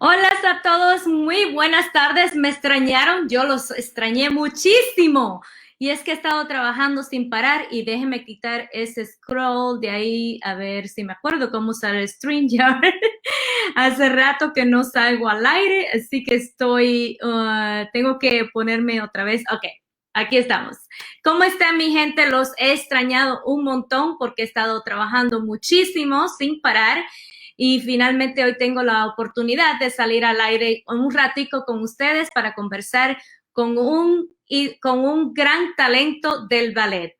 Hola a todos, muy buenas tardes. ¿Me extrañaron? Yo los extrañé muchísimo. Y es que he estado trabajando sin parar y déjenme quitar ese scroll de ahí a ver si me acuerdo cómo usar el StreamYard. Hace rato que no salgo al aire, así que tengo que ponerme otra vez. Ok, aquí estamos. ¿Cómo están mi gente? Los he extrañado un montón porque he estado trabajando muchísimo sin parar. Y finalmente hoy tengo la oportunidad de salir al aire un ratico con ustedes para conversar con un gran talento del ballet.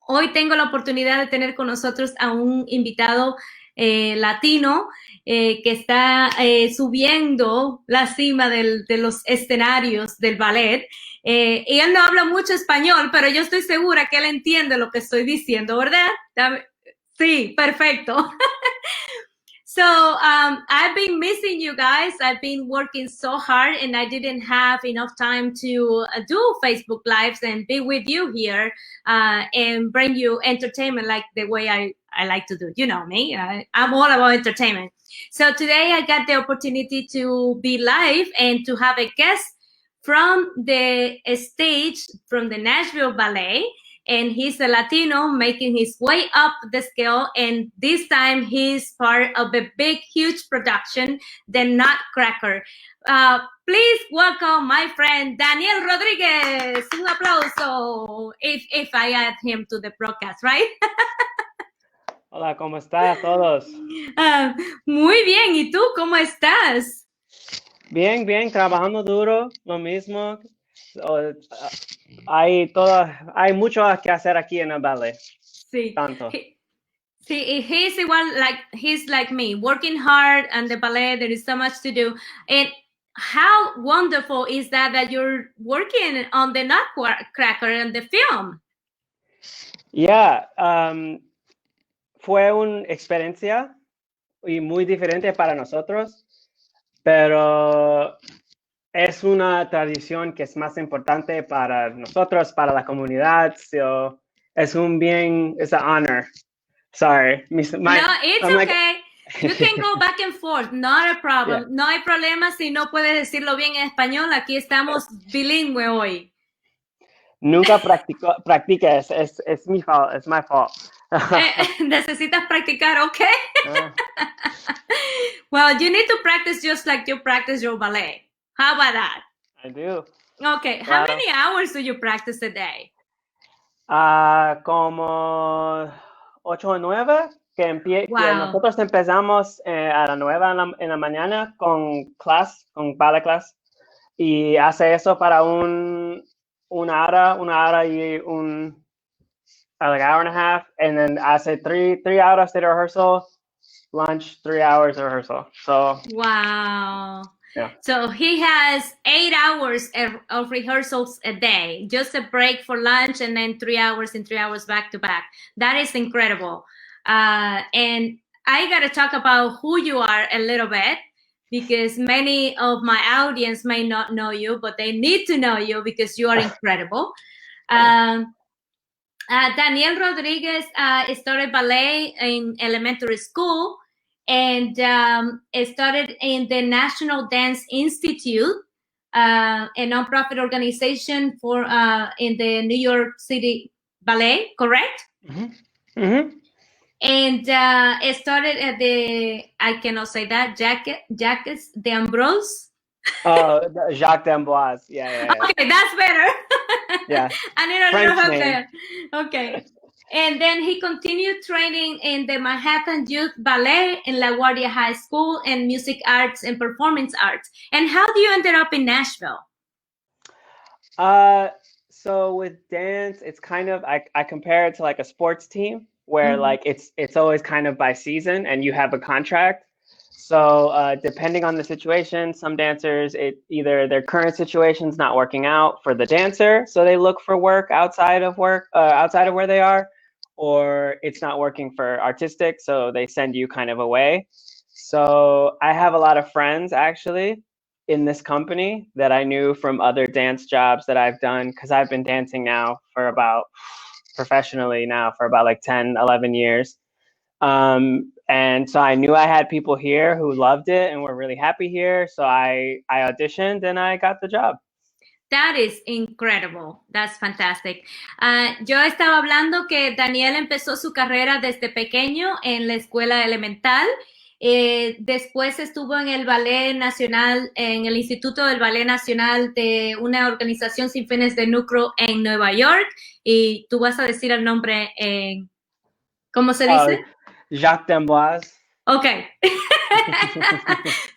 Hoy tengo la oportunidad de tener con nosotros a un invitado latino que está subiendo la cima de los escenarios del ballet. Y él no habla mucho español, pero yo estoy segura que él entiende lo que estoy diciendo, ¿verdad? Sí, perfecto. So I've been missing you guys. I've been working so hard and I didn't have enough time to do Facebook Lives and be with you here and bring you entertainment like the way I like to do. You know me, I'm all about entertainment. So today I got the opportunity to be live and to have a guest from the stage from the Nashville Ballet. And he's a Latino making his way up the scale. And this time he's part of a big, huge production, the Nutcracker. Please welcome my friend, Daniel Rodriguez. Un aplauso if I add him to the broadcast, right? Hola, ¿cómo están todos? Muy bien, ¿y tú cómo estás? Bien, bien, trabajando duro, lo mismo. Hay mucho que hacer aquí en el ballet. Sí. Tanto. He's like me, working hard and the ballet, there is so much to do. And how wonderful is that you're working on the Nutcracker and the film? Yeah, fue una experiencia y muy diferente para nosotros, pero es una tradición que es más importante para nosotros, para la comunidad. So it's an honor. Sorry. No, it's okay. You can go back and forth, not a problem. Yeah. No hay problema si no puedes decirlo bien en español. Aquí estamos bilingüe hoy. Nunca practiques, es mi fault, it's my fault. Necesitas practicar, okay? Well, you need to practice just like you practice your ballet. How about that? I do. Okay, how many hours do you practice a day? Como 8 o 9, que nosotros empezamos a las 9 en la mañana con ballet class, y hace eso para una hora y like hour and a half, and then hace 3 hours de rehearsal, lunch, 3 hours of rehearsal. So wow. Yeah. So he has 8 hours of rehearsals a day, just a break for lunch, and then 3 hours and 3 hours back to back. That is incredible. And I got to talk about who you are a little bit, because many of my audience may not know you, but they need to know you because you are incredible. Daniel Rodriguez started ballet in elementary school and started in the National Dance Institute, a nonprofit organization for in the New York City Ballet, correct? Mm-hmm. Mm-hmm. And it started at I cannot say that, Jacques d'Ambrose. Jacques d'Amboise. Yeah. Okay, that's better. Yeah. I need a little help there. Okay. And then he continued training in the Manhattan Youth Ballet in LaGuardia High School and music arts and performance arts. And how do you ended up in Nashville? So with dance, it's kind of, I compare it to like a sports team where like it's always kind of by season and you have a contract. So depending on the situation, some dancers, either their current situation's not working out for the dancer, so they look for work outside of where they are, or it's not working for artistic, so they send you kind of away. So I have a lot of friends actually in this company that I knew from other dance jobs that I've done, because I've been dancing now professionally for about like 10, 11 years. And so I knew I had people here who loved it and were really happy here. So I auditioned and I got the job. That is incredible. That's fantastic. Yo estaba hablando que Daniel empezó su carrera desde pequeño en la escuela elemental. Después estuvo en el Ballet Nacional, en el Instituto del Ballet Nacional de una organización sin fines de lucro en Nueva York. Y tú vas a decir el nombre en... ¿Cómo se dice? Jacques d'Amboise. Ok.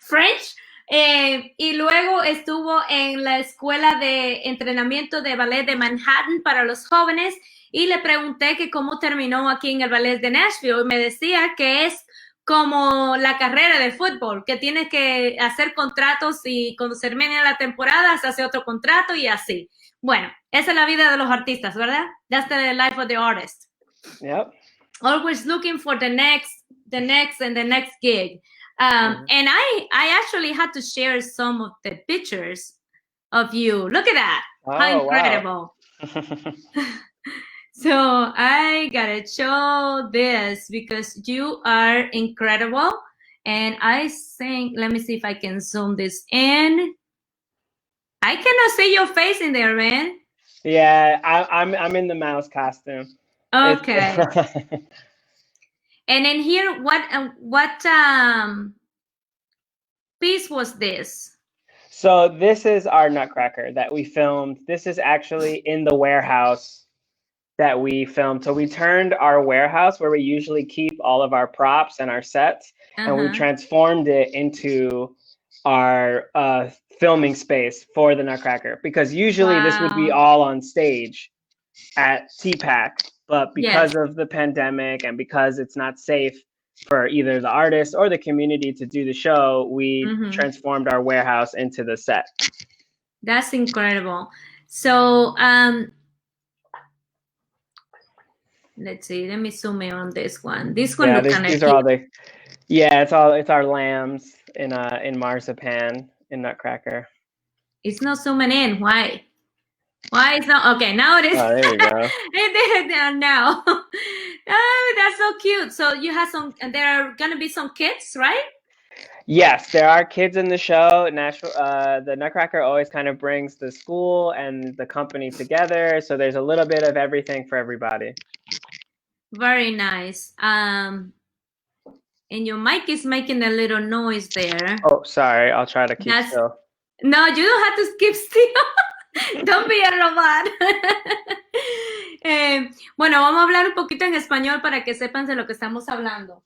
French. Y luego estuvo en la escuela de entrenamiento de ballet de Manhattan para los jóvenes y le pregunté que cómo terminó aquí en el ballet de Nashville y me decía que es como la carrera de fútbol, que tienes que hacer contratos y cuando se termina la temporada se hace otro contrato y así. Bueno, esa es la vida de los artistas, ¿verdad? That's the life of the artist. Yep. Always looking for the next and the next gig. And I actually had to share some of the pictures of you. Look at that. How incredible. Wow. So I gotta show this because you are incredible. And I think, let me see if I can zoom this in. I cannot see your face in there, man. Yeah, I'm in the mouse costume. Okay. And in here, what piece was this? So this is our Nutcracker that we filmed. This is actually in the warehouse that we filmed. So we turned our warehouse where we usually keep all of our props and our sets, and we transformed it into our filming space for the Nutcracker, because usually this would be all on stage at TPAC, but because of the pandemic and because it's not safe for either the artist or the community to do the show, we transformed our warehouse into the set. That's incredible. So let's see, let me zoom in on this one. This one looks kind of these are all the it's our lambs in marzipan in Nutcracker. It's not zooming in. Why is not okay? Now it is. Oh, there you go. It did it down now. Oh, that's so cute. So you have some, and there are gonna be some kids, right? Yes, there are kids in the show. Nashville, the Nutcracker always kind of brings the school and the company together. So there's a little bit of everything for everybody. Very nice. And your mic is making a little noise there. Oh, sorry. I'll try to keep still. No, you don't have to keep still. Don't be a robot. Bueno, vamos a hablar un poquito en español para que sepan de lo que estamos hablando.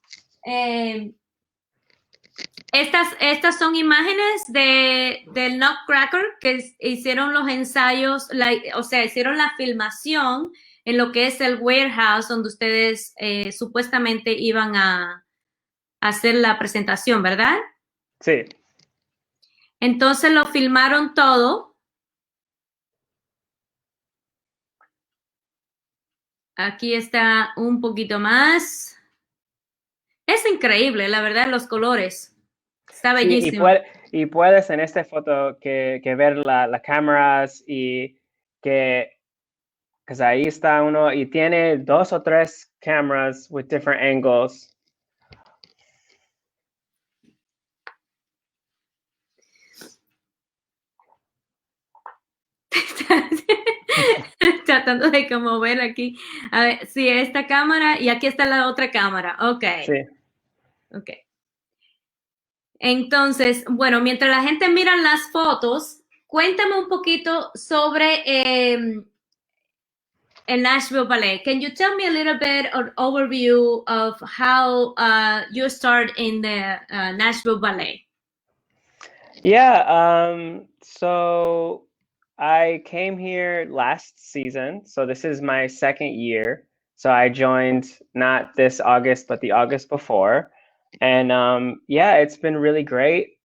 Estas son imágenes del Nutcracker que hicieron los ensayos, o sea, hicieron la filmación en lo que es el warehouse donde ustedes supuestamente iban a hacer la presentación, ¿verdad? Sí. Entonces lo filmaron todo. Aquí está un poquito más. Es increíble, la verdad, los colores. Está bellísimo. Y puedes en esta foto que ver las cámaras y que ahí está uno y tiene 2 o 3 cameras with different angles. Tratando de como ver aquí. A ver, sí, esta cámara y aquí está la otra cámara. Ok. Sí. Ok. Entonces, bueno, mientras la gente mira las fotos, cuéntame un poquito sobre el Nashville Ballet. Can you tell me a little bit of overview of how you start in the Nashville Ballet? Yeah, so I came here last season, so this is my 2nd year. So I joined not this August, but the August before. And it's been really great.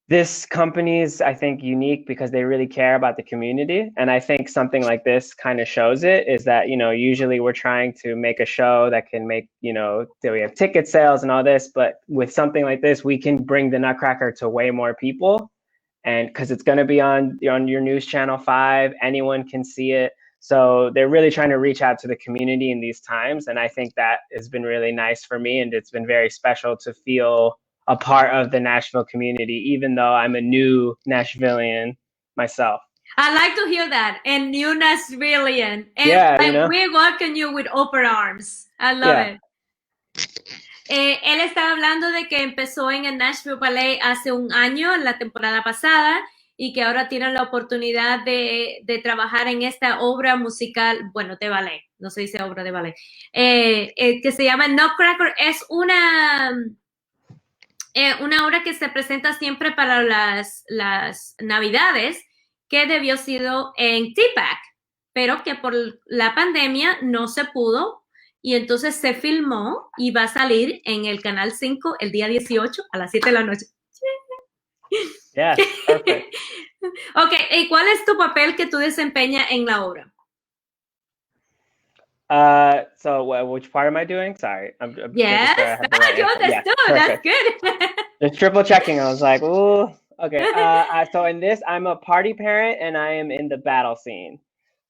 This company is, I think, unique because they really care about the community. And I think something like this kind of shows it, is that, usually we're trying to make a show that can make, that we have ticket sales and all this, but with something like this, we can bring the Nutcracker to way more people. And because it's going to be on your NewsChannel 5, anyone can see it. So they're really trying to reach out to the community in these times. And I think that has been really nice for me. And it's been very special to feel a part of the Nashville community, even though I'm a new Nashvilleian myself. I like to hear that. And new Nashvilleian. And Yeah, you know? we welcome you with open arms. I love it. Él estaba hablando de que empezó en el Nashville Ballet hace un año, en la temporada pasada, y que ahora tiene la oportunidad de trabajar en esta obra musical, bueno, de ballet, no se dice obra de ballet, que se llama Nutcracker. Es una obra que se presenta siempre para las Navidades, que debió sido en T-Pack, pero que por la pandemia no se pudo. Y entonces se filmó y va a salir en el Canal 5 el día 18 a las 7 de la noche. Yeah, perfect. Ok, ¿y cuál es tu papel que tú desempeñas en la obra? So which part am I doing? Sorry. I'm yes, sure I have the right that's good. That's good. Just triple checking. I was like, ooh, okay. So in this, I'm a party parent and I am in the battle scene.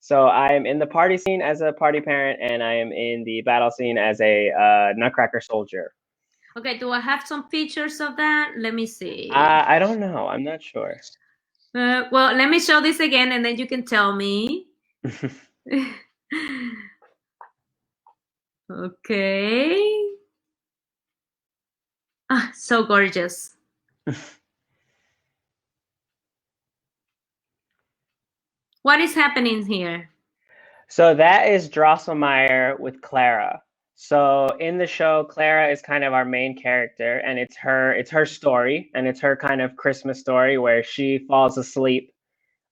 So I am in the party scene as a party parent, and I am in the battle scene as a Nutcracker soldier. Okay, do I have some pictures of that? Let me see. I don't know. I'm not sure. Well, let me show this again, and then you can tell me. Okay. Ah, so gorgeous. What is happening here? So that is Drosselmeyer with Clara. So in the show, Clara is kind of our main character, and it's her story, and it's her kind of Christmas story where she falls asleep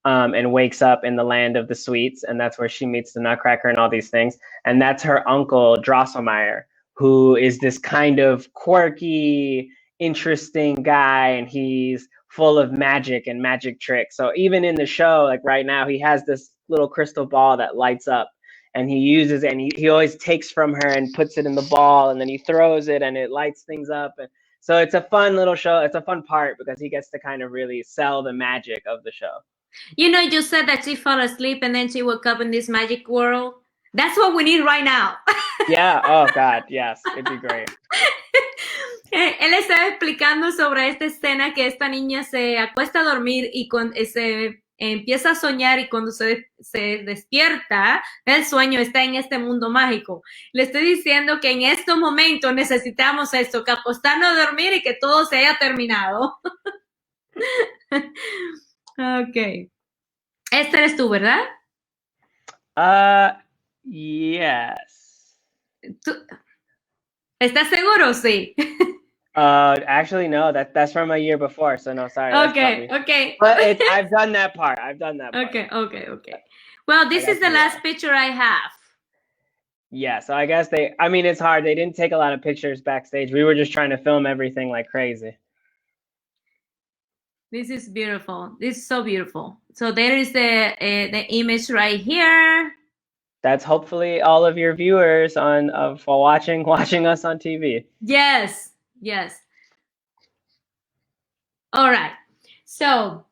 and wakes up in the land of the sweets, and that's where she meets the Nutcracker and all these things. And that's her uncle, Drosselmeyer, who is this kind of quirky, interesting guy, and he's full of magic and magic tricks. So even in the show, like right now, he has this little crystal ball that lights up, and he uses it, and he always takes from her and puts it in the ball, and then he throws it and it lights things up. And so it's a fun little show. It's a fun part because he gets to kind of really sell the magic of the show. You know, you said that she fell asleep and then she woke up in this magic world. That's what we need right now. Yeah, oh God, yes, it'd be great. Él estaba explicando sobre esta escena que esta niña se acuesta a dormir y se empieza a soñar, y cuando se despierta el sueño está en este mundo mágico. Le estoy diciendo que en estos momentos necesitamos esto, que acostarnos a dormir y que todo se haya terminado. Ok. Este eres tú, ¿verdad? Yes. ¿Estás seguro? Sí. Actually, no. That's from a year before, so no, sorry. Okay. But I've done that part. Okay. Well, this is the last picture I have. Yeah, so I guess it's hard. They didn't take a lot of pictures backstage. We were just trying to film everything like crazy. This is beautiful. This is so beautiful. So there is the image right here. That's hopefully all of your viewers for watching us on TV. Yes. All right. So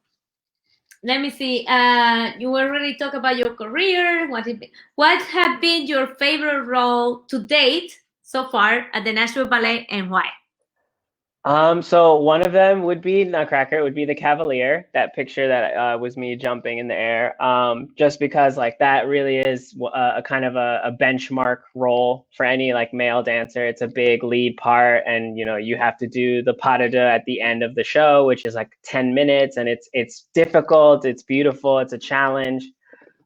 let me see. You already talked about your career. What have been your favorite role to date so far at the Nashville Ballet, and why? So one of them would be Nutcracker. It would be the Cavalier. That picture that was me jumping in the air. Just because like that really is a kind of a benchmark role for any like male dancer. It's a big lead part, and you have to do the pas de deux at the end of the show, which is like 10 minutes, and it's difficult. It's beautiful. It's a challenge.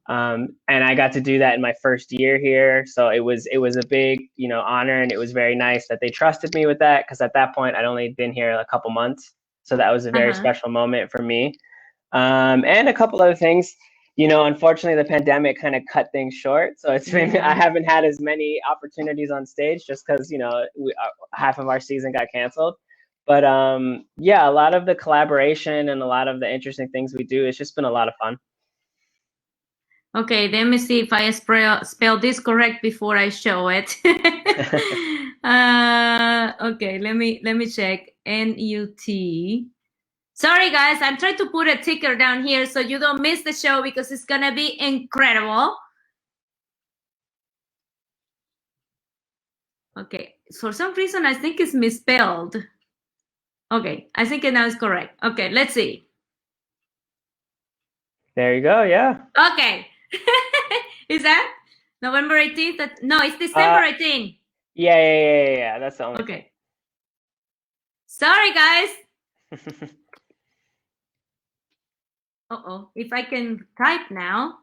And I got to do that in my first year here. So it was a big, honor, and it was very nice that they trusted me with that, because at that point I'd only been here a couple months. So that was a very special moment for me. And a couple other things, unfortunately the pandemic kind of cut things short. So I haven't had as many opportunities on stage just because, half of our season got canceled. But yeah, a lot of the collaboration and a lot of the interesting things we do, it's just been a lot of fun. Okay, let me see if I spell this correct before I show it. Okay, let me check. N-U-T. Sorry guys, I'm trying to put a ticker down here so you don't miss the show, because it's gonna be incredible. Okay, for some reason I think it's misspelled. Okay, I think it now is correct. Okay, let's see. There you go. Yeah. Okay. Is that November 18th? No, it's December 18th. Yeah. That's the only Okay. Sorry, guys. Uh-oh. If I can type now.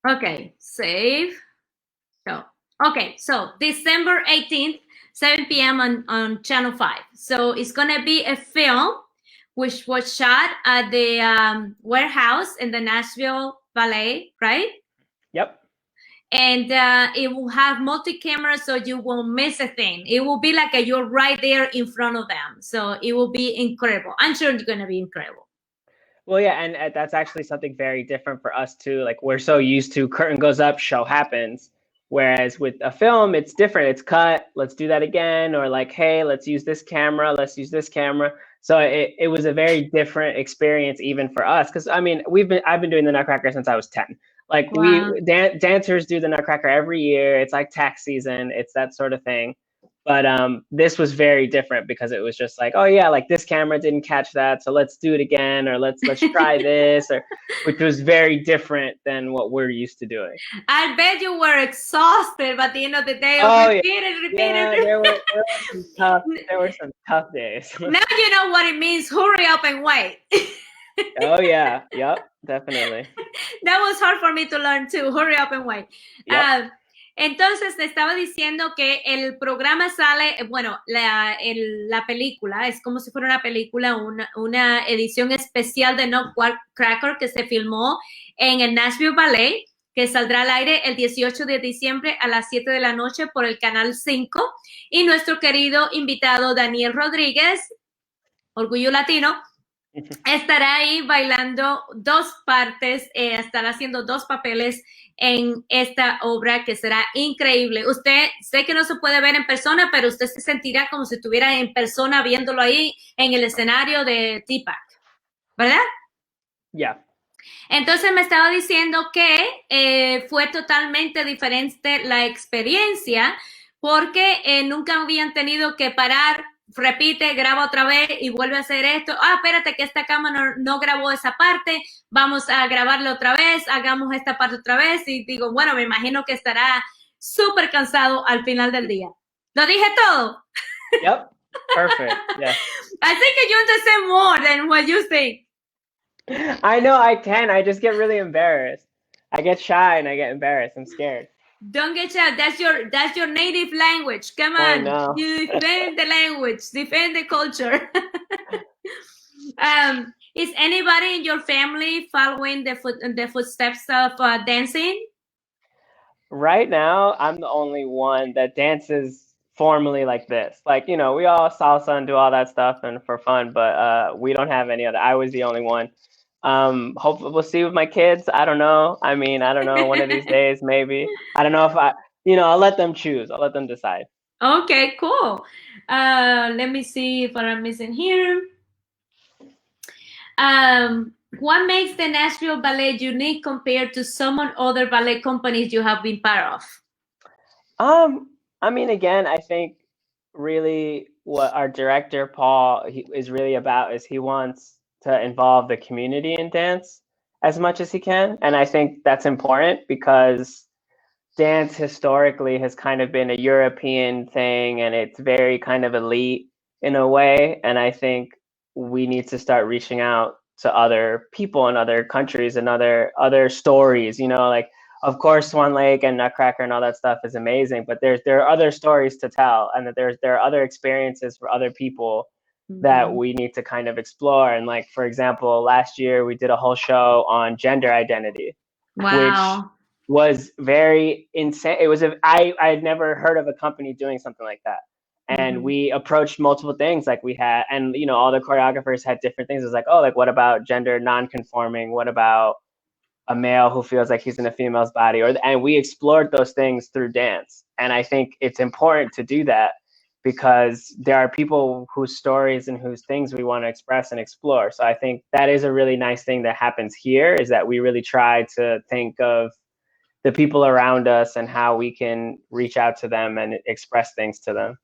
Okay, save. So, okay, so December 18th, 7 p.m. on Channel 5. So it's going to be a film which was shot at the warehouse in the Nashville Ballet, right? Yep. And it will have multi-camera, so you won't miss a thing. It will be like you're right there in front of them. So it will be incredible. I'm sure it's going to be incredible. Well, yeah, and that's actually something very different for us too. Like we're so used to curtain goes up, show happens. Whereas with a film, it's different. It's cut, let's do that again, or like, hey, let's use this camera, let's use this camera. So it was a very different experience even for us. Because I mean, I've been doing the Nutcracker since I was 10. Like Wow. dancers do the Nutcracker every year. It's like tax season. It's that sort of thing. But this was very different because it was just like, oh yeah, like this camera didn't catch that, so let's do it again, or let's try this, or which was very different than what we're used to doing. I bet you were exhausted by the end of the day. Oh Repeat yeah, it. there were some tough days. Now you know what it means. Hurry up and wait. Oh yeah, yep, definitely. That was hard for me to learn too. Hurry up and wait. Yep. Entonces te estaba diciendo que el programa sale, bueno, la película es como si fuera una película, una edición especial de Nutcracker que se filmó en el Nashville Ballet, que saldrá al aire el 18 de diciembre a las 7 de la noche por el Canal 5. Y nuestro querido invitado Daniel Rodríguez, Orgullo Latino, estará ahí bailando dos partes, estará haciendo dos papeles en esta obra que será increíble. Usted, sé que no se puede ver en persona, pero usted se sentirá como si estuviera en persona viéndolo ahí en el escenario de TPAC, ¿verdad? Yeah. Entonces me estaba diciendo que fue totalmente diferente la experiencia porque nunca habían tenido que parar, repite, graba otra vez y vuelve a hacer esto. Espérate que esta cámara no grabó esa parte, vamos a grabarla otra vez, hagamos esta parte otra vez. Y digo, bueno, me imagino que estará súper cansado al final del día. ¿Lo dije todo? Yep, perfect, yeah. I think you understand more than what you think. I know I can. I just get really embarrassed. I get shy and I get embarrassed. I'm scared. Don't get shy. That's your native language. Come on. I know. You defend the language, defend the culture. Is anybody in your family following the footsteps of dancing? Right now, I'm the only one that dances formally like this. Like, you know, we all salsa and do all that stuff and for fun, but we don't have any other. I was the only one. Hopefully we'll see with my kids. I don't know. I mean, I don't know. One of these days, maybe. I don't know if I'll let them choose. I'll let them decide. Okay, cool. Let me see if I'm missing here. What makes the Nashville Ballet unique compared to some other ballet companies you have been part of? I mean, again, I think really what our director Paul is really about is he wants to involve the community in dance as much as he can, and I think that's important because dance historically has kind of been a European thing, and it's very kind of elite in a way, and I think we need to start reaching out to other people in other countries and other stories, you know, like of course Swan Lake and Nutcracker and all that stuff is amazing, but there are other stories to tell, and that there are other experiences for other people that we need to kind of explore. And like, for example, last year we did a whole show on gender identity. Wow. Which was very insane. It was I had never heard of a company doing something like that. And we approached multiple things, like we had, and you know, all the choreographers had different things. It was like, oh, like what about gender non-conforming? What about a male who feels like he's in a female's body? And we explored those things through dance. And I think it's important to do that because there are people whose stories and whose things we want to express and explore. So I think that is a really nice thing that happens here, is that we really try to think of the people around us and how we can reach out to them and express things to them.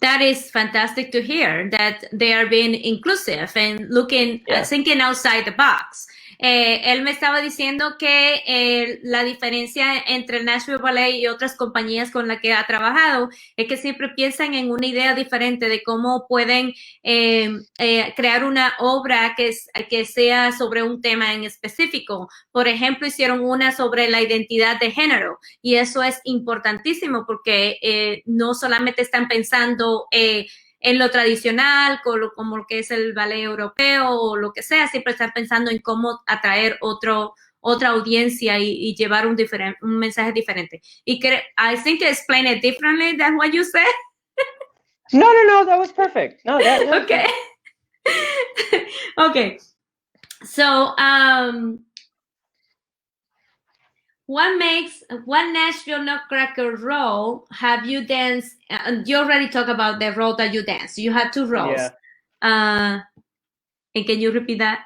That is fantastic to hear, that they are being inclusive and looking, thinking outside the box. Él me estaba diciendo que la diferencia entre el Nashville Ballet y otras compañías con las que ha trabajado es que siempre piensan en una idea diferente de cómo pueden crear una obra que sea sobre un tema en específico. Por ejemplo, hicieron una sobre la identidad de género, y eso es importantísimo porque no solamente están pensando en lo tradicional, como lo que es el ballet europeo o lo que sea, siempre están pensando en cómo atraer otra audiencia y llevar un mensaje diferente. Y I think I explained it differently than what you said. No, that was perfect. No, that okay. Okay. So, what Nashville Nutcracker role have you danced? You already talked about the role that you danced. You had 2 roles. Yeah. And can you repeat that?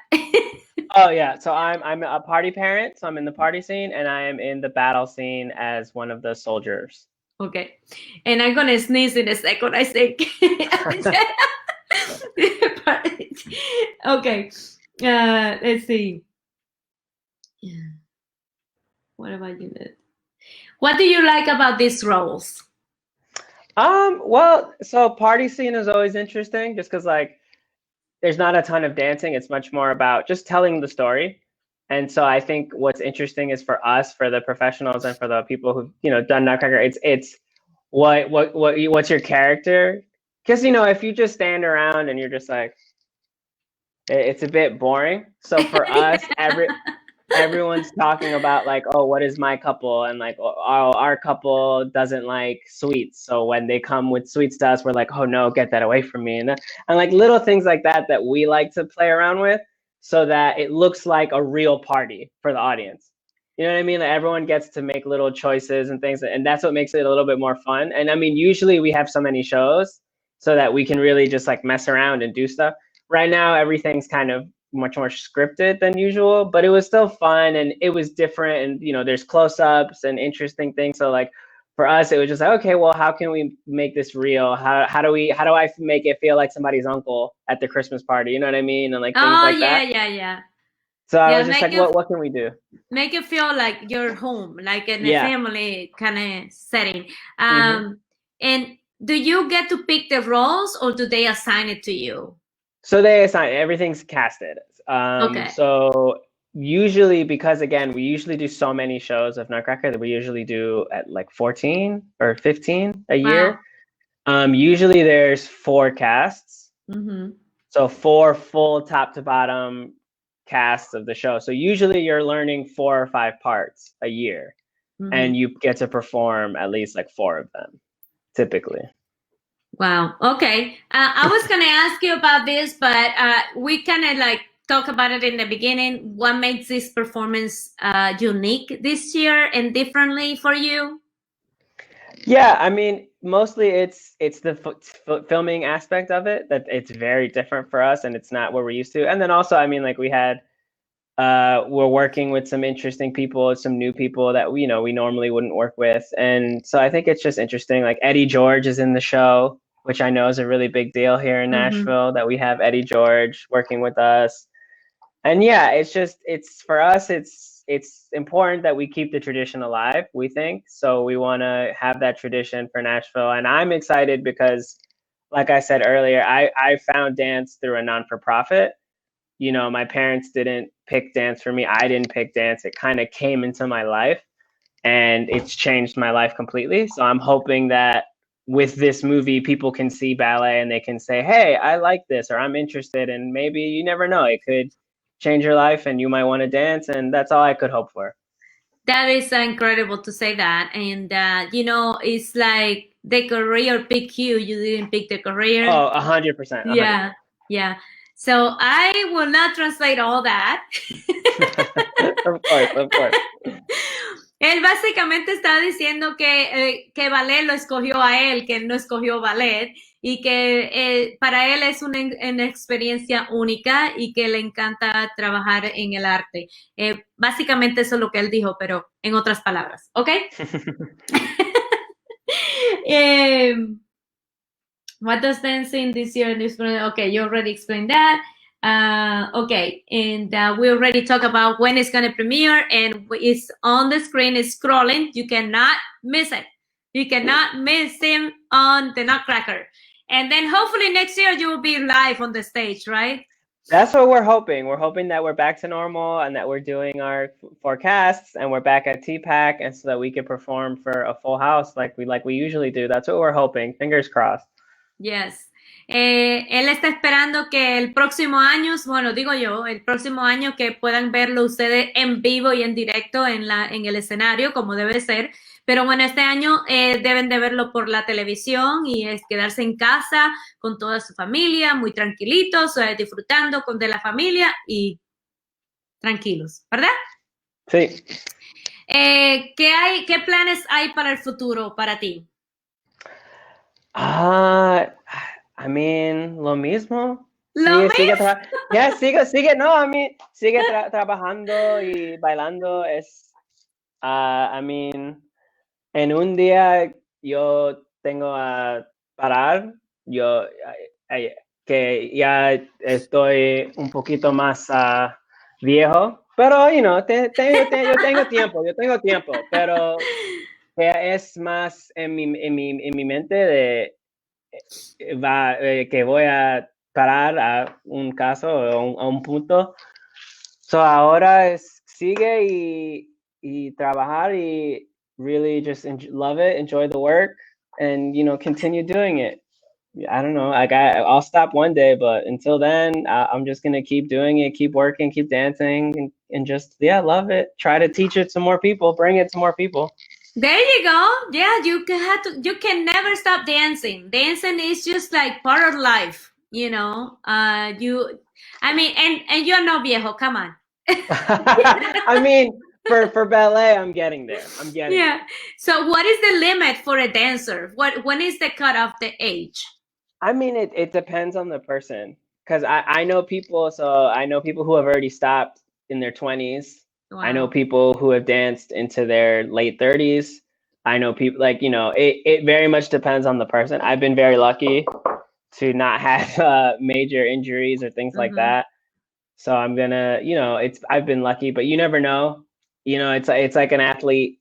Oh yeah. So I'm a party parent. So I'm in the party scene, and I am in the battle scene as one of the soldiers. Okay. And I'm gonna sneeze in a second, I think. Okay. Let's see. What about you? What do you like about these roles? Well, so party scene is always interesting just because like there's not a ton of dancing. It's much more about just telling the story. And so I think what's interesting is for us, for the professionals and for the people who've, done Nutcracker, it's what's your character? Because, if you just stand around and you're just like, it's a bit boring. So for us, everyone's talking about like, oh, what is my couple? And like, oh, our couple doesn't like sweets. So when they come with sweets to us, we're like, oh no, get that away from me. And like little things like that we like to play around with so that it looks like a real party for the audience. You know what I mean? Like everyone gets to make little choices and things. And that's what makes it a little bit more fun. And I mean, usually we have so many shows so that we can really just like mess around and do stuff. Right now, everything's kind of much more scripted than usual, but it was still fun and it was different. And there's close-ups and interesting things. So like for us, it was just like, okay, well, how can we make this real? How do I make it feel like somebody's uncle at the Christmas party? You know what I mean? And like things like that. Yeah. So I was just like, what can we do? Make it feel like you're home, like in a family kind of setting. And do you get to pick the roles or do they assign it to you? So they assign everything's casted. Okay. So usually, because again, we usually do so many shows of Nutcracker that we usually do at like 14 or 15 a year. Usually there's 4 casts. So 4 full top to bottom casts of the show. So usually you're learning 4 or 5 parts a year, and you get to perform at least like 4 of them, typically. Wow. Okay. I was going to ask you about this, but we kind of like talk about it in the beginning. What makes this performance unique this year and differently for you? Yeah, I mean, mostly it's the filming aspect of it that it's very different for us and it's not what we're used to. And then also, I mean, like we're working with some interesting people, some new people that we normally wouldn't work with. And so I think it's just interesting. Like Eddie George is in the show, which I know is a really big deal here in Nashville, that we have Eddie George working with us. And yeah, it's for us, it's important that we keep the tradition alive, we think. So we want to have that tradition for Nashville. And I'm excited because, like I said earlier, I found dance through a non-for-profit. My parents didn't pick dance for me. I didn't pick dance. It kind of came into my life and it's changed my life completely. So I'm hoping that with this movie, people can see ballet and they can say, hey, I like this, or I'm interested. And maybe you never know, it could change your life and you might want to dance. And that's all I could hope for. That is incredible to say that. And, it's like the career picked you. You didn't pick the career. Oh, 100%. Yeah. So I will not translate all that. Of course. Él básicamente está diciendo que ballet lo escogió a él, que él no escogió ballet. y que para él es una experiencia única y que le encanta trabajar en el arte. Básicamente eso es lo que él dijo, pero en otras palabras, ¿ok? What does dancing this year? Okay, you already explained that. Okay, and we already talked about when it's going to premiere, and it's on the screen, it's scrolling. You cannot miss it. You cannot miss him on the Nutcracker. And then hopefully next year you will be live on the stage, right? That's what we're hoping. We're hoping that we're back to normal and that we're doing our forecasts and we're back at TPAC, and so that we can perform for a full house like we usually do. That's what we're hoping. Fingers crossed. Yes. Él está esperando que el próximo año, bueno, digo yo, el próximo año que puedan verlo ustedes en vivo y en directo en el escenario, como debe ser. Pero bueno, este año deben de verlo por la televisión y es quedarse en casa con toda su familia, muy tranquilitos, disfrutando de la familia y tranquilos, ¿verdad? Sí. ¿Qué planes hay para el futuro para ti? I mean, lo mismo. ¿Lo Sigue trabajando y bailando. I mean, en un día yo tengo a parar. Que ya estoy un poquito más viejo, pero, yo tengo tiempo, pero es más en mi mente de que voy a parar a un caso o a un punto. So ahora sigue y trabajar y really just love it, enjoy the work, and continue doing it. I don't know. I'll stop one day, but until then, I'm just gonna keep doing it, keep working, keep dancing, and just love it. Try to teach it to more people, bring it to more people. There you go. Yeah, you can never stop dancing. Dancing is just like part of life, I mean, and you're no viejo, come on. I mean, for ballet, I'm getting there. Yeah. So what is the limit for a dancer? When is the cutoff the age? I mean, it depends on the person, because I know people. So I know people who have already stopped in their 20s. Wow. I know people who have danced into their late 30s. I know people it very much depends on the person. I've been very lucky to not have major injuries or things like that. So I'm gonna, I've been lucky, but you never know. It's like an athlete.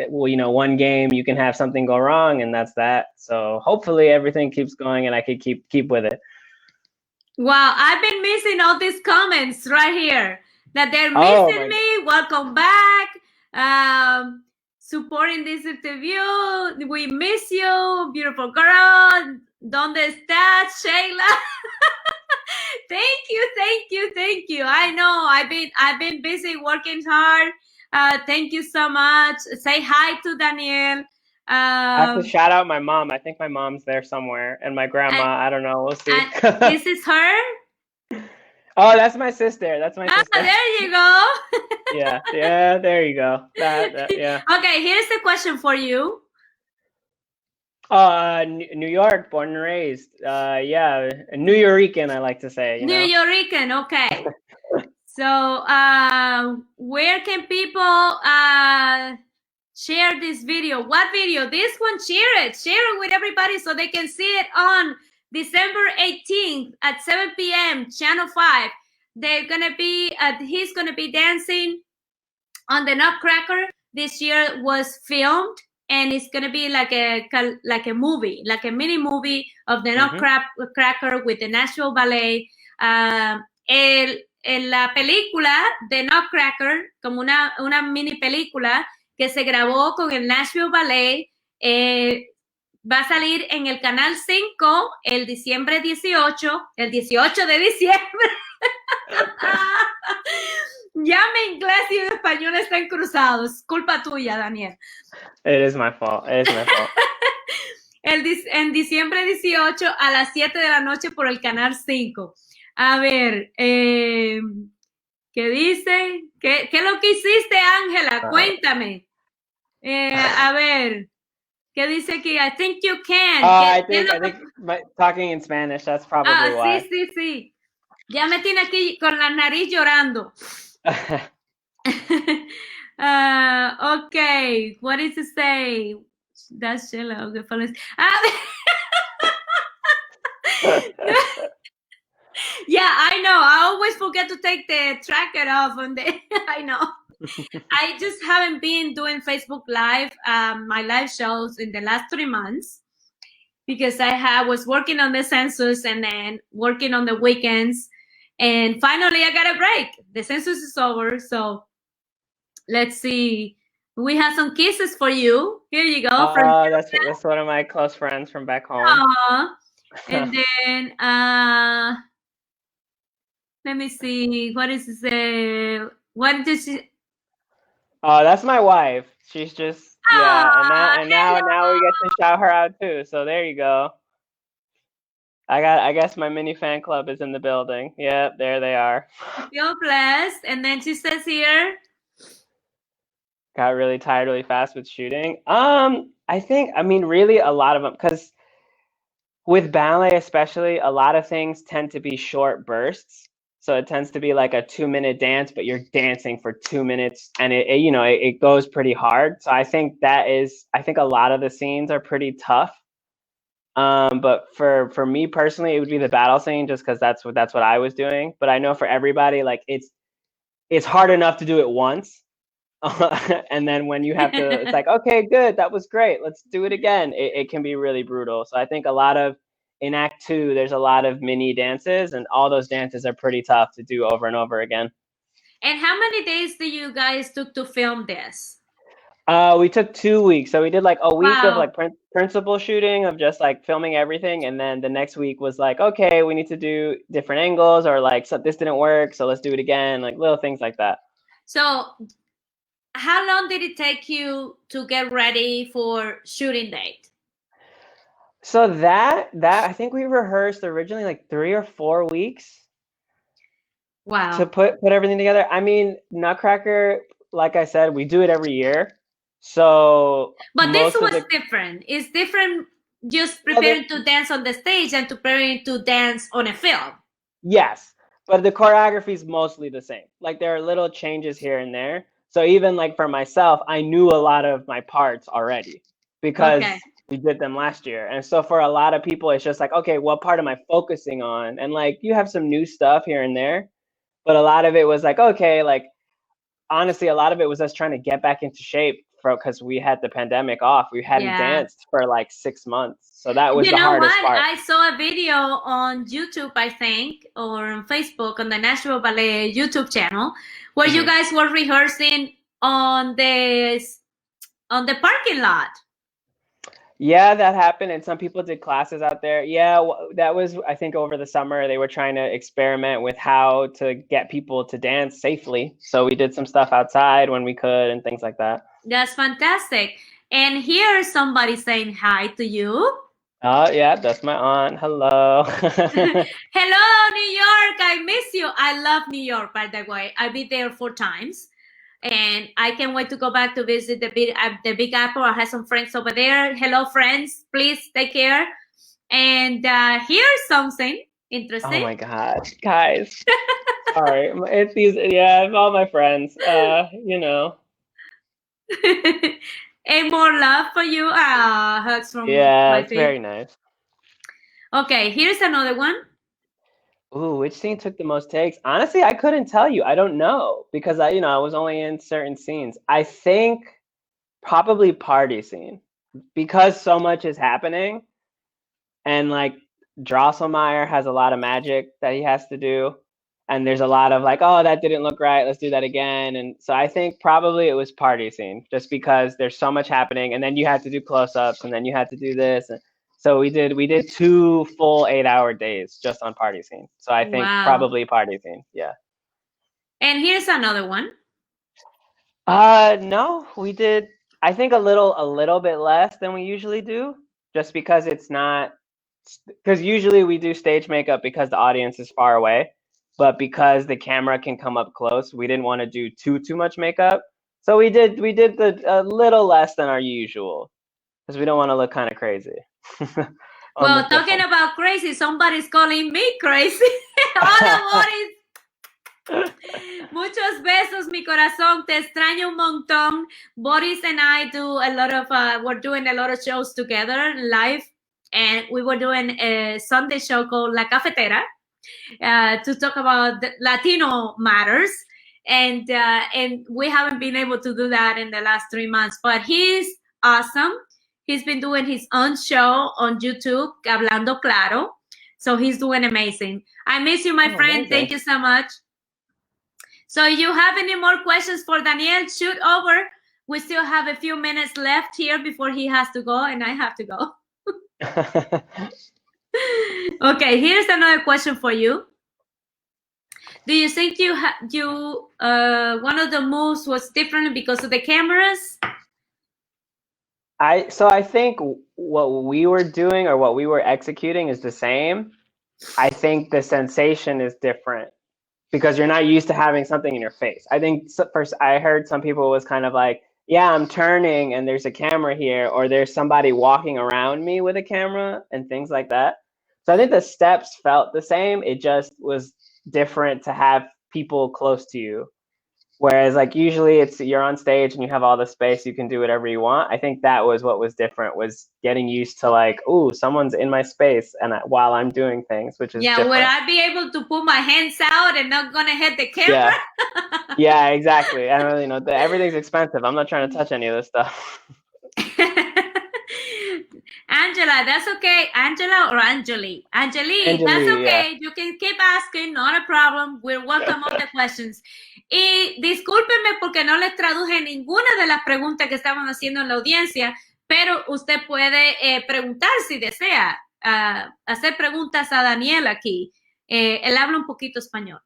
One game you can have something go wrong, and that's that. So hopefully everything keeps going, and I could keep with it. Wow, I've been missing all these comments right here that they're missing me. Welcome back. Supporting this interview. We miss you, beautiful girl. ¿Dónde estás, Sheyla? Thank you. I know I've been busy working hard. Thank you so much. Say hi to Daniel. I have to shout out my mom. I think my mom's there somewhere, and my grandma. I don't know. We'll see. This is her? Oh, that's my sister. Sister. There you go. yeah, there you go. Yeah. Okay, here's the question for you. New York, born and raised. Yeah, New Yorican, I like to say. New Yorican, okay. So, where can people share this video? What video? This one, share it with everybody so they can see it on December 18th at 7 p.m. Channel 5. He's gonna be dancing on the Nutcracker. This year was filmed, and it's gonna be like a movie, like a mini movie of the Nutcracker with the Nashville Ballet. En la película de Nutcracker, como una mini película que se grabó con el Nashville Ballet, va a salir en el Canal 5 el 18 de diciembre. Ya mi inglés y el español están cruzados. Culpa tuya, Daniel. It is my fault. En diciembre 18 a las 7 de la noche por el Canal 5. A ver, ¿qué dice? ¿Qué es lo que hiciste, Ángela? Cuéntame. A ver, ¿Qué dice aquí? I think you can. I think talking in Spanish, that's probably why. Sí. Ya me tiene aquí con la nariz llorando. Okay, what is it say? That's Sheyla. Okay, follows. Yeah, I know. I always forget to take the tracker off on the. I know. I just haven't been doing Facebook Live, my live shows in the last 3 months because I was working on the census and then working on the weekends. And finally, I got a break. The census is over. So let's see. We have some kisses for you. Here you go. That's one of my close friends from back home. Aww. And then, let me see. What is this? What did she? Oh, that's my wife. She's just and now we get to shout her out too. So there you go. I guess my mini fan club is in the building. Yep, there they are. Feel blessed. And then she says here. Got really tired really fast with shooting. I mean, really a lot of them, because with ballet especially, a lot of things tend to be short bursts. So it tends to be like a 2-minute dance, but you're dancing for 2 minutes, and it goes pretty hard. So I think a lot of the scenes are pretty tough. But for me personally, it would be the battle scene, just because that's what I was doing. But I know for everybody, like it's hard enough to do it once. And then when you have to, it's like, okay, good, that was great, let's do it again. It can be really brutal. So I think in Act 2, there's a lot of mini dances, and all those dances are pretty tough to do over and over again. And how many days do you guys took to film this? We took 2 weeks. So we did like a week of like principal shooting of just like filming everything, and then the next week was like, okay, we need to do different angles, or like, so this didn't work, so let's do it again, like little things like that. So how long did it take you to get ready for shooting date? So that I think we rehearsed originally like 3 or 4 weeks. Wow. To put everything together. I mean, Nutcracker, like I said, we do it every year. So but this was different. It's different just preparing to dance on the stage and preparing to dance on a film. Yes, but the choreography is mostly the same. Like there are little changes here and there. So even like for myself, I knew a lot of my parts already because we did them last year. And so for a lot of people, it's just like, okay, what part am I focusing on? And like you have some new stuff here and there, but a lot of it was like, okay, like honestly, a lot of it was us trying to get back into shape because we had the pandemic off. We hadn't danced for like 6 months. So that was the hardest part. I saw a video on YouTube, I think, or on Facebook, on the Nashville Ballet YouTube channel, where you guys were rehearsing on the parking lot. Yeah, that happened, and some people did classes out there. Yeah, that was, I think, over the summer. They were trying to experiment with how to get people to dance safely. So we did some stuff outside when we could and things like that. That's fantastic. And here's somebody saying hi to you. Oh, yeah, that's my aunt. Hello. Hello, New York. I miss you. I love New York, by the way. I've been there 4 times. And I can't wait to go back to visit the Big Apple. I have some friends over there. Hello, friends. Please take care. And here's something interesting. Oh my God, guys. Sorry, it's all my friends. You know. And more love for you. Hugs from it's very nice. Okay, here's another one. Ooh, which scene took the most takes? Honestly, I couldn't tell you. I don't know, because I was only in certain scenes. I think probably party scene, because so much is happening, and like Drosselmeyer has a lot of magic that he has to do, and there's a lot of like, oh, that didn't look right, let's do that again. And so I think probably it was party scene, just because there's so much happening, and then you had to do close-ups, and then you had to do this. And so we did 2 full 8-hour days just on party scene. So I think probably party scene. Yeah. And here's another one. No, we did, I think a little bit less than we usually do, just because because usually we do stage makeup because the audience is far away, but because the camera can come up close, we didn't want to do too much makeup. So we did a little less than our usual. because we don't want to look kind of crazy. Well, talking about crazy, somebody's calling me crazy. Hola, Boris. Muchos besos, mi corazón. Te extraño un montón. Boris and I do a lot of, we're doing a lot of shows together live. And we were doing a Sunday show called La Cafetera to talk about the Latino matters. And we haven't been able to do that in the last 3 months. But he's awesome. He's been doing his own show on YouTube, Hablando Claro. So he's doing amazing. I miss you, my friend. Amazing. Thank you so much. So you have any more questions for Daniel? Shoot over. We still have a few minutes left here before he has to go, and I have to go. Okay, here's another question for you. Do you think one of the moves was different because of the cameras? I think what we were doing or what we were executing is the same. I think the sensation is different because you're not used to having something in your face. I think first I heard some people was kind of like, yeah, I'm turning and there's a camera here, or there's somebody walking around me with a camera and things like that. So I think the steps felt the same. It just was different to have people close to you. Whereas like usually you're on stage and you have all the space, you can do whatever you want. I think that was what was different, was getting used to like, ooh, someone's in my space and while I'm doing things, which is different. Would I be able to put my hands out and not gonna hit the camera? Yeah, exactly. I don't really know. Everything's expensive. I'm not trying to touch any of this stuff. Angela, that's okay. Angela or Angeli? Angeli, that's okay. Yeah. You can keep asking, not a problem. We'll welcome all the questions. Y discúlpenme porque no les traduje ninguna de las preguntas que estaban haciendo en la audiencia, pero usted puede preguntar si desea, hacer preguntas a Daniel aquí. Él habla un poquito español,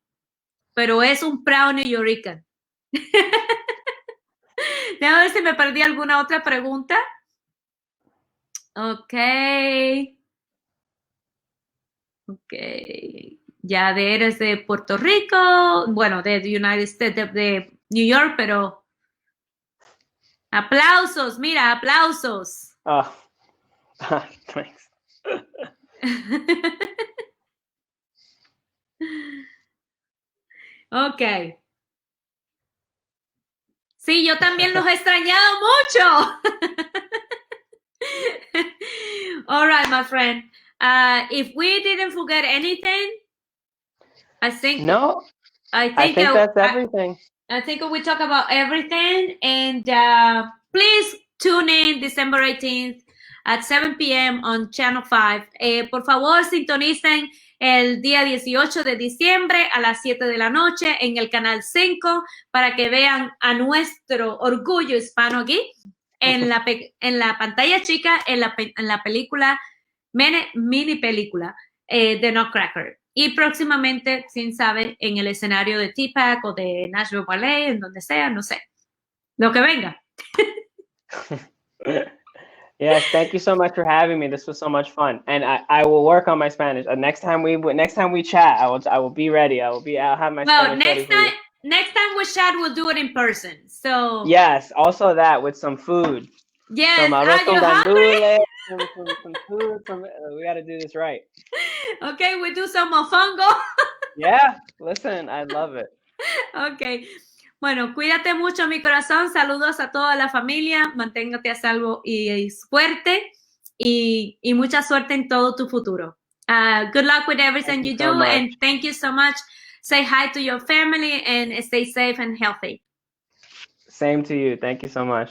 pero es un proud New Yorker. Déjame ver si me perdí alguna otra pregunta. Okay. Ya eres de Puerto Rico, bueno, de United States, de New York, pero aplausos, mira, aplausos. Oh, thanks. Okay. Sí, yo también los he extrañado mucho. All right, my friend. If we didn't forget anything, I think that's everything. I think we talk about everything, and please tune in December 18th at 7 p.m. on Channel 5. Por favor, sintonicen el día 18 de diciembre a las 7 de la noche en el canal 5 para que vean a nuestro orgullo hispano aquí en la pantalla chica, en la película, mini película de Nutcracker. Y próximamente, quién sabe, en el escenario de TPAC o de Nashville Ballet, en donde sea, no sé. Lo que venga. Yes, thank you so much for having me. This was so much fun, and I will work on my Spanish. Next time we chat, I will be ready. I'll have my Spanish ready for you. Next time we chat, we'll do it in person. So yes, also that with some food. Yes, some are you hungry? Some food. We got to do this right. Okay, we do some mofongo. Yeah, listen, I love it. Okay. Bueno, cuídate mucho, mi corazón. Saludos a toda la familia. Manténgate a salvo y fuerte. Y mucha suerte en todo tu futuro. Good luck with everything you do. And thank you so much. Say hi to your family and stay safe and healthy. Same to you. Thank you so much.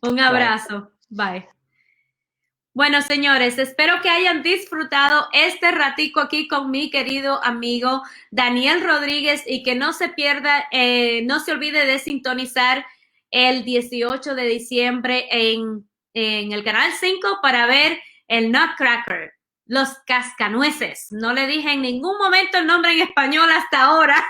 Un abrazo. Bye. Bueno, señores, espero que hayan disfrutado este ratico aquí con mi querido amigo Daniel Rodríguez y que no se pierda, no se olvide de sintonizar el 18 de diciembre en el Canal 5 para ver el Nutcracker, los cascanueces. No le dije en ningún momento el nombre en español hasta ahora,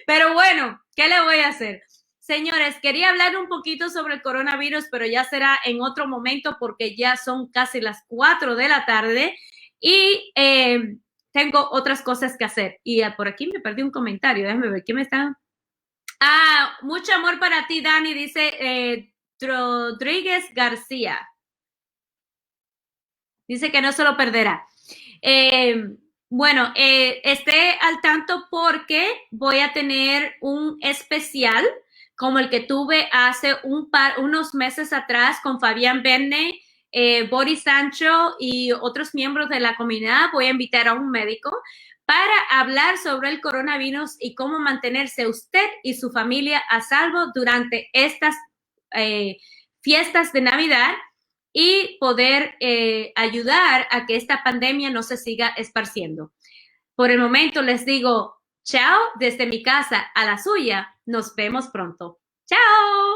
pero bueno, ¿qué le voy a hacer? Señores, quería hablar un poquito sobre el coronavirus, pero ya será en otro momento porque ya son casi las 4 de la tarde y tengo otras cosas que hacer. Y por aquí me perdí un comentario, déjame ver, ¿qué me está? Mucho amor para ti, Dani, dice Rodríguez García. Dice que no se lo perderá. Bueno, esté al tanto porque voy a tener un especial como el que tuve hace unos meses atrás con Fabián Benne, Boris Sancho y otros miembros de la comunidad. Voy a invitar a un médico para hablar sobre el coronavirus y cómo mantenerse usted y su familia a salvo durante estas fiestas de Navidad y poder ayudar a que esta pandemia no se siga esparciendo. Por el momento les digo chao desde mi casa a la suya. Nos vemos pronto. ¡Chao!